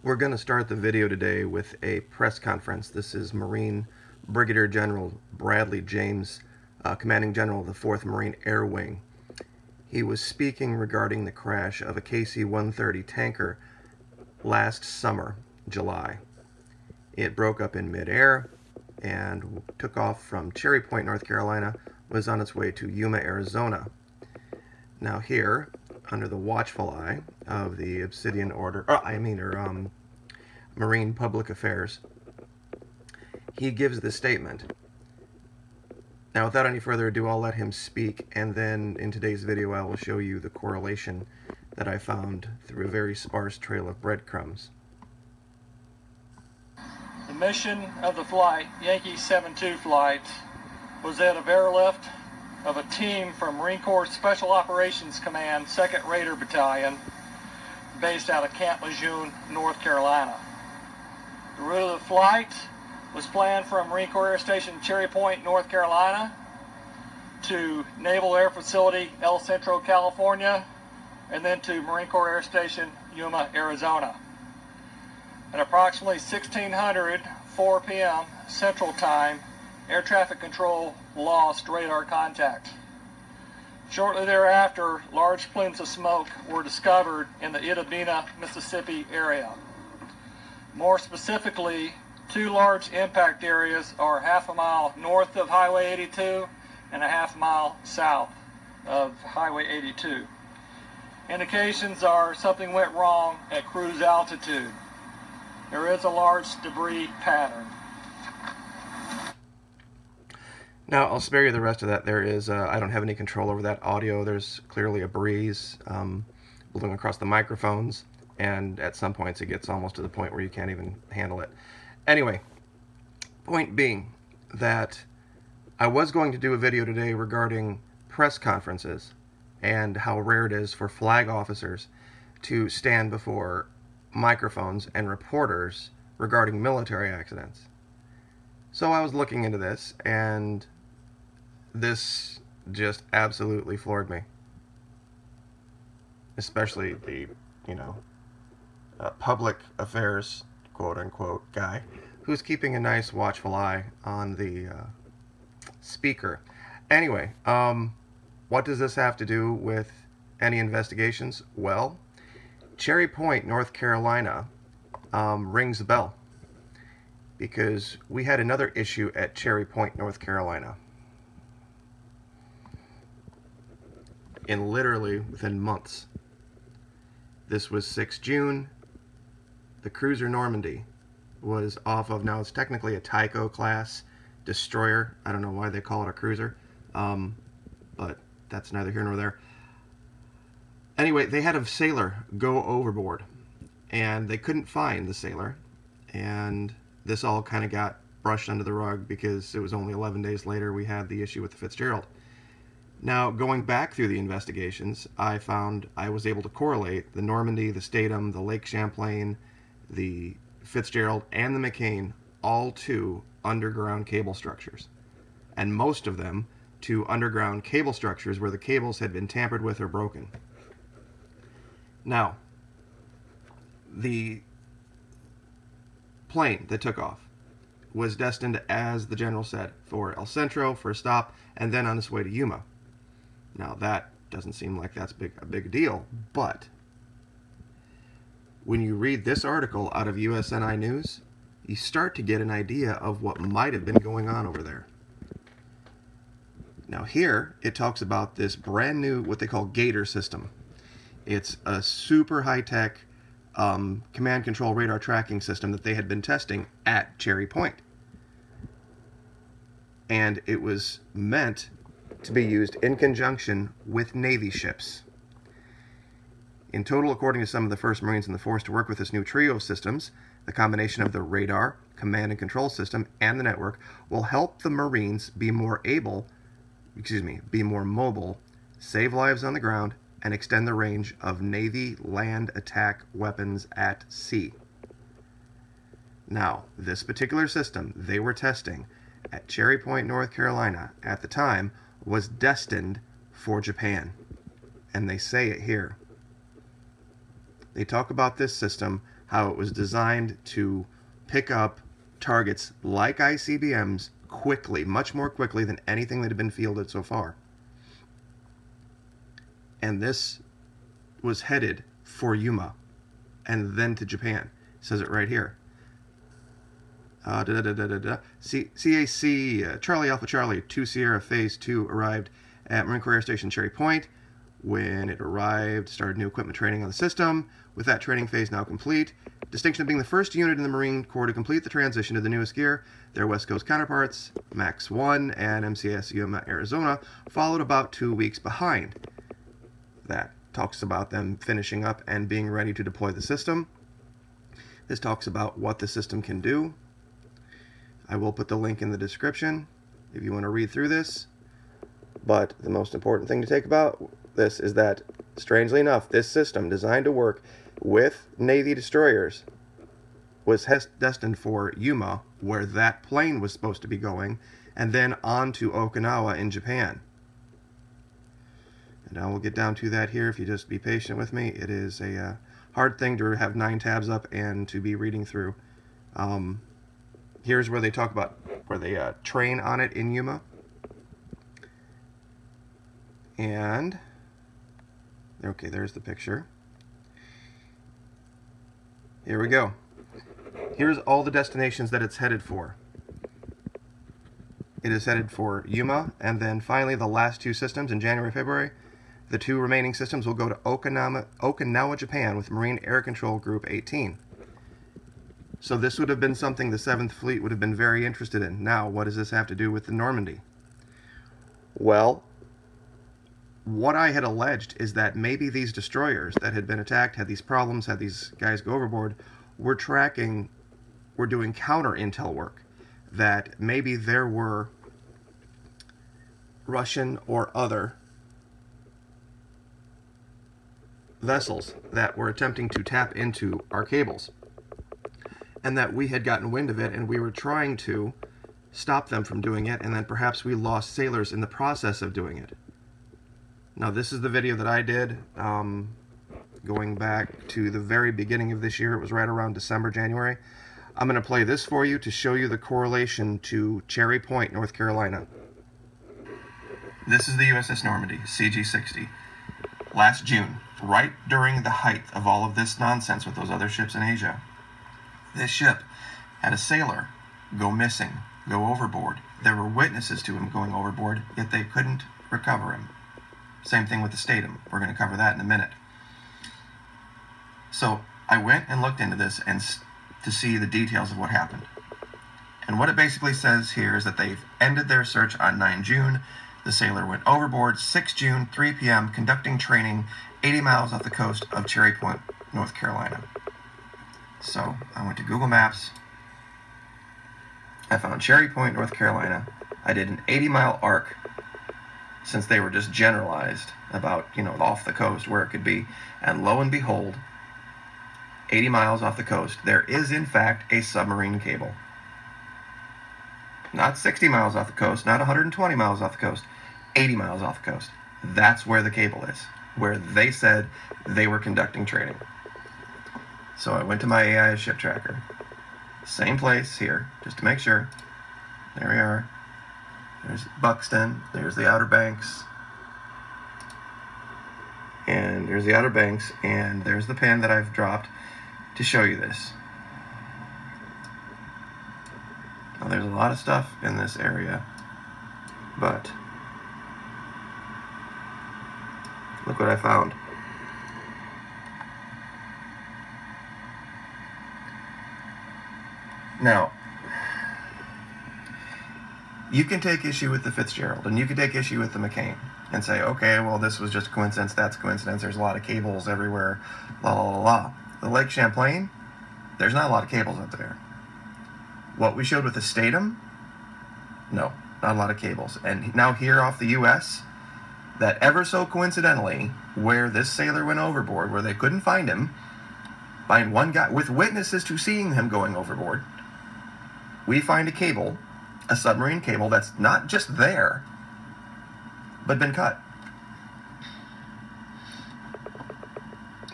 We're going to start the video today with a press conference. This is Marine Brigadier General Bradley James, Commanding General of the 4th Marine Air Wing. He was speaking regarding the crash of a KC-130 tanker last summer, July. It broke up in midair and took off from Cherry Point, North Carolina, was on its way to Yuma, Arizona. Now here, under the watchful eye of the Obsidian Order, Marine Public Affairs, he gives this statement. Now, without any further ado, I'll let him speak, and then in today's video I will show you the correlation that I found through a very sparse trail of breadcrumbs. The mission of the flight, Yankee 72 flight, was at a airlift of a team from Marine Corps Special Operations Command 2nd Raider Battalion based out of Camp Lejeune, North Carolina. The route of the flight was planned from Marine Corps Air Station Cherry Point, North Carolina to Naval Air Facility El Centro, California, and then to Marine Corps Air Station Yuma, Arizona. At approximately 4 p.m. Central Time, air traffic control lost radar contact. Shortly thereafter, large plumes of smoke were discovered in the Itta Bena, Mississippi area. More specifically, two large impact areas are half a mile north of Highway 82 and a half mile south of Highway 82. Indications are something went wrong at cruise altitude. There is a large debris pattern. Now, I'll spare you the rest of that. There is, I don't have any control over that audio. There's clearly a breeze blowing across the microphones, and at some points it gets almost to the point where you can't even handle it. Anyway, point being that I was going to do a video today regarding press conferences and how rare it is for flag officers to stand before microphones and reporters regarding military accidents. So I was looking into this, and this just absolutely floored me. Especially the, public affairs, quote-unquote, guy who's keeping a nice watchful eye on the speaker. Anyway, what does this have to do with any investigations? Well, Cherry Point, North Carolina rings a bell, because we had another issue at Cherry Point, North Carolina. Literally within months. This was 6 June. The cruiser Normandy was off of, now it's technically a Tycho class destroyer. I don't know why they call it a cruiser, but that's neither here nor there. Anyway, they had a sailor go overboard, and they couldn't find the sailor, and this all kind of got brushed under the rug because it was only 11 days later we had the issue with the Fitzgerald. Now, going back through the investigations, I found I was able to correlate the Normandy, the Statham, the Lake Champlain, the Fitzgerald, and the McCain, all to underground cable structures. And most of them to underground cable structures where the cables had been tampered with or broken. Now, the plane that took off was destined, as the general said, for El Centro for a stop, and then on its way to Yuma. Now, that doesn't seem like that's a big deal, but when you read this article out of USNI News, you start to get an idea of what might have been going on over there. Now here, it talks about this brand new, what they call Gator system. It's a super high-tech command control radar tracking system that they had been testing at Cherry Point. And it was meant to be used in conjunction with Navy ships. In total, according to some of the first Marines in the force to work with this new trio of systems, the combination of the radar, command and control system, and the network will help the Marines be more mobile, save lives on the ground, and extend the range of Navy land attack weapons at sea. Now, this particular system they were testing at Cherry Point, North Carolina, at the time, was destined for Japan. And they say it here. They talk about this system, how it was designed to pick up targets like ICBMs quickly, much more quickly than anything that had been fielded so far. And this was headed for Yuma and then to Japan. It says it right here. CAC Charlie Alpha Charlie 2 Sierra Phase 2 arrived at Marine Corps Air Station Cherry Point. When it arrived, started new equipment training on the system. With that training phase now complete, distinction of being the first unit in the Marine Corps to complete the transition to the newest gear, their West Coast counterparts, MAX 1 and MCS Yuma, Arizona, followed about 2 weeks behind. That talks about them finishing up and being ready to deploy the system. This talks about what the system can do. I will put the link in the description if you want to read through this. But the most important thing to take about this is that, strangely enough, this system, designed to work with Navy destroyers, was destined for Yuma, where that plane was supposed to be going, and then on to Okinawa in Japan. And I will get down to that here if you just be patient with me. It is a hard thing to have 9 tabs up and to be reading through. Here's where they talk about where they train on it in Yuma. And, okay, there's the picture. Here we go. Here's all the destinations that it's headed for. It is headed for Yuma, and then finally the last 2 systems in January, February. The 2 remaining systems will go to Okinawa, Japan with Marine Air Control Group 18. So this would have been something the 7th Fleet would have been very interested in. Now, what does this have to do with the Normandy? Well, what I had alleged is that maybe these destroyers that had been attacked, had these problems, had these guys go overboard, were doing counter intel work. That maybe there were Russian or other vessels that were attempting to tap into our cables, and that we had gotten wind of it and we were trying to stop them from doing it, and then perhaps we lost sailors in the process of doing it. Now, this is the video that I did going back to the very beginning of this year. It was right around December, January. I'm going to play this for you to show you the correlation to Cherry Point, North Carolina. This is the USS Normandy, CG-60. Last June, right during the height of all of this nonsense with those other ships in Asia, this ship had a sailor go missing, go overboard. There were witnesses to him going overboard, yet they couldn't recover him. Same thing with the Statham. We're going to cover that in a minute. So I went and looked into this and to see the details of what happened. And what it basically says here is that they've ended their search on 9 June. The sailor went overboard 6 June, 3 p.m., conducting training 80 miles off the coast of Cherry Point, North Carolina. So I went to Google Maps. I found Cherry Point, North Carolina. I did an 80-mile arc, since they were just generalized about, off the coast where it could be. And lo and behold, 80 miles off the coast, there is in fact a submarine cable. Not 60 miles off the coast, not 120 miles off the coast, 80 miles off the coast. That's where the cable is, where they said they were conducting training. So I went to my AI ship tracker. Same place here, just to make sure. There we are. There's Buxton, there's the Outer Banks, and there's the Outer Banks, and there's the pin that I've dropped to show you this. Now there's a lot of stuff in this area, but look what I found. Now, you can take issue with the Fitzgerald, and you can take issue with the McCain, and say, okay, well, this was just a coincidence, that's a coincidence, there's a lot of cables everywhere, la la la la. The Lake Champlain, there's not a lot of cables up there. What we showed with the Statham, no, not a lot of cables. And now here off the U.S., that ever so coincidentally, where this sailor went overboard, where they couldn't find him, find one guy, with witnesses to seeing him going overboard, we find a cable, a submarine cable that's not just there, but been cut.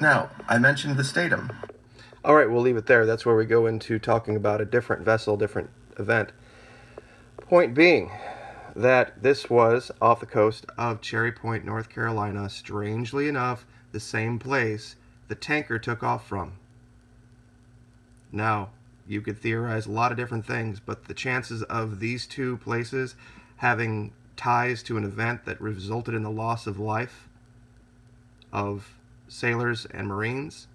Now, I mentioned the Statham. Alright, we'll leave it there. That's where we go into talking about a different vessel, different event. Point being that this was off the coast of Cherry Point, North Carolina, strangely enough, the same place the tanker took off from. Now, you could theorize a lot of different things, but the chances of these two places having ties to an event that resulted in the loss of life of sailors and Marines,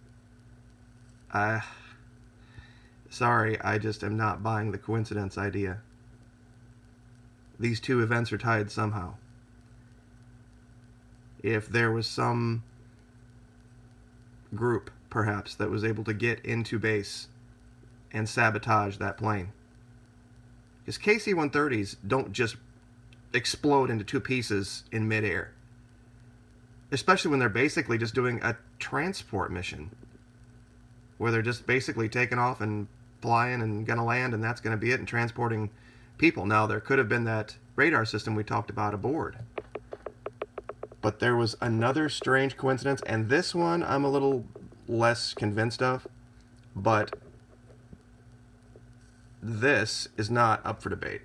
sorry, I just am not buying the coincidence idea. These two events are tied somehow. If there was some group, perhaps, that was able to get into base and sabotage that plane. Because KC-130s don't just explode into two pieces in midair. Especially when they're basically just doing a transport mission, where they're just basically taking off and flying and gonna land, and that's gonna be it, and transporting people. Now, there could have been that radar system we talked about aboard, but there was another strange coincidence, and this one I'm a little less convinced of, but this is not up for debate.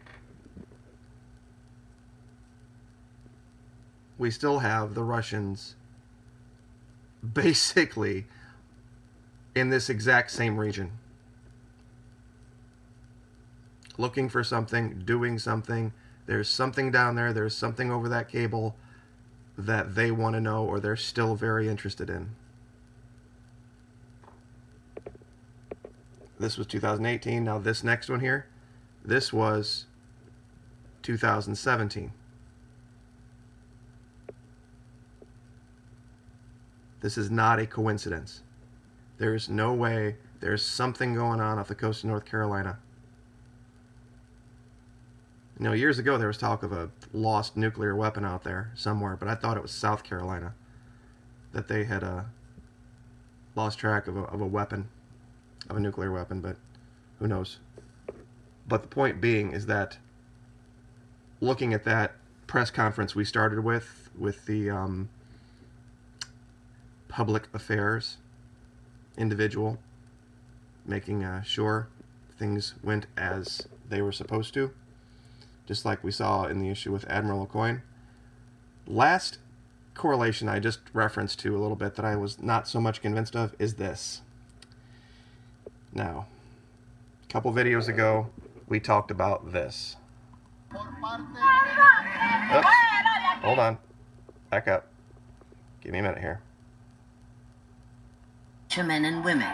We still have the Russians basically in this exact same region, looking for something, doing something. There's something down there, there's something over that cable that they want to know, or they're still very interested in. This was 2018. Now this next one here, this was 2017. This is not a coincidence. There's no way there's something going on off the coast of North Carolina. You know, years ago there was talk of a lost nuclear weapon out there somewhere, but I thought it was South Carolina, that they had lost track of a weapon, of a nuclear weapon, but who knows. But the point being is that looking at that press conference we started with the public affairs individual, making sure things went as they were supposed to, just like we saw in the issue with Admiral O'Coin. Last correlation I just referenced to a little bit that I was not so much convinced of is this. Now, a couple videos ago, we talked about this. Oops. Hold on. Back up. Give me a minute here. Men and women.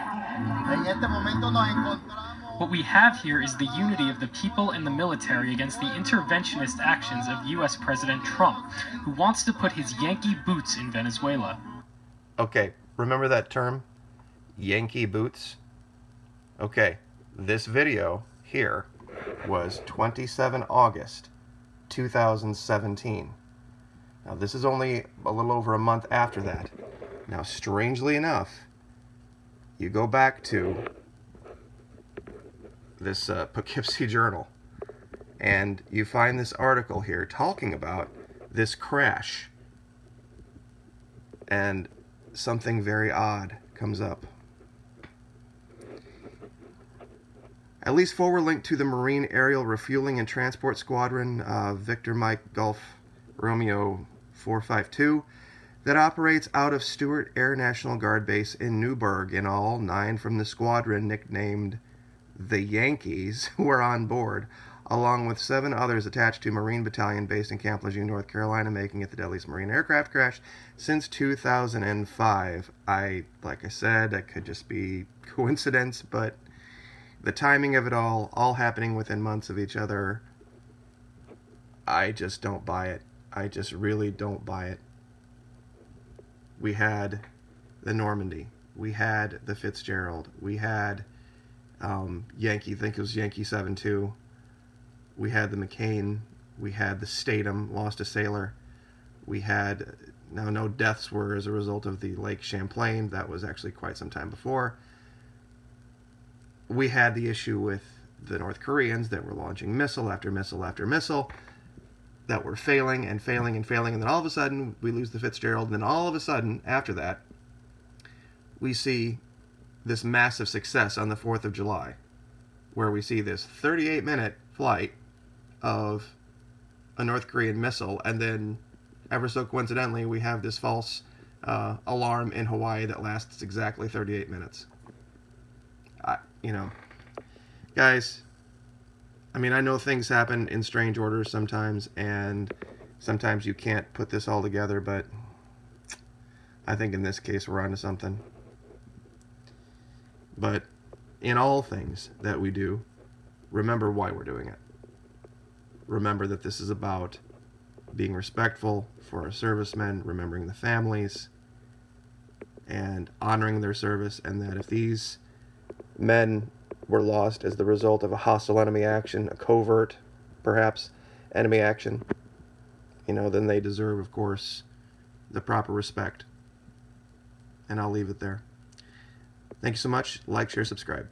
What we have here is the unity of the people and the military against the interventionist actions of U.S. President Trump, who wants to put his Yankee boots in Venezuela. Okay, remember that term? Yankee boots? Okay, this video here was 27 August 2017. Now this is only a little over a month after that. Now strangely enough, you go back to this Poughkeepsie Journal, and you find this article here talking about this crash, and something very odd comes up. At least forward link to the Marine Aerial Refueling and Transport Squadron, Victor Mike Golf Romeo 452, that operates out of Stewart Air National Guard Base in Newburgh, and all 9 from the squadron, nicknamed the Yankees, were on board, along with 7 others attached to Marine Battalion based in Camp Lejeune, North Carolina, making it the deadliest Marine aircraft crash since 2005. Like I said, that could just be coincidence, but the timing of it all happening within months of each other, I just don't buy it. I just really don't buy it. We had the Normandy, we had the Fitzgerald, we had Yankee, I think it was Yankee 72, we had the McCain, we had the Statham, lost a sailor, we had, now no deaths were as a result of the Lake Champlain, that was actually quite some time before. We had the issue with the North Koreans that were launching missile after missile after missile, that were failing and failing and failing, and then all of a sudden we lose the Fitzgerald, and then all of a sudden after that we see this massive success on the 4th of July, where we see this 38-minute flight of a North Korean missile, and then ever so coincidentally we have this false alarm in Hawaii that lasts exactly 38 minutes. You know, guys, I mean, I know things happen in strange orders sometimes, and sometimes you can't put this all together, but I think in this case we're onto something. But in all things that we do, remember why we're doing it. Remember that this is about being respectful for our servicemen, remembering the families, and honoring their service, and that if these men were lost as the result of a hostile enemy action, a covert, perhaps, enemy action, you know, then they deserve, of course, the proper respect. And I'll leave it there. Thank you so much. Like, share, subscribe.